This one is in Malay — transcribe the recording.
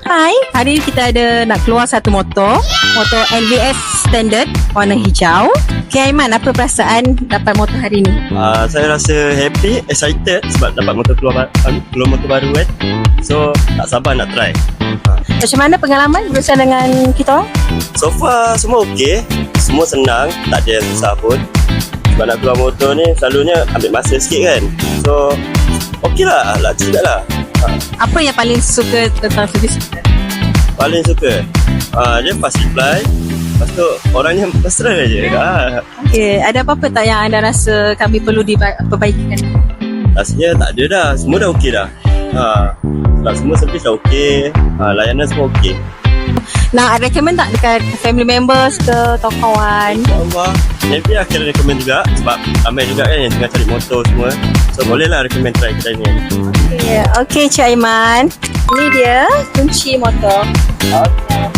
Hai, hari ni kita ada nak keluar satu motor LVS Standard warna hijau. Okay Aiman, apa perasaan dapat motor hari ni? Saya rasa happy, excited sebab dapat motor keluar motor baru kan. So tak sabar nak try. Macam mana pengalaman berusaha dengan kita orang? So far semua okey, semua senang, tak ada yang susah pun. Sebab nak keluar motor ni selalunya ambil masa sikit kan. So okey lah, laju juga lah. Apa yang paling suka tentang servis kita? Paling suka dia fast reply. Lepas tu orangnya mesra je. Okay, ada apa-apa tak yang anda rasa kami perlu diperbaikikan? Rasanya tak ada dah, semua dah okey dah. Sebab semua servis dah okey, layanan semua okey. Nak recommend tak dekat family members ke atau kawan? InsyaAllah maybe akan recommend juga. Sebab ramai juga kan yang tengah cari motor semua. So bolehlah recommend try kedai ni. Okay, Cik Aiman, ini dia kunci motor. Okay.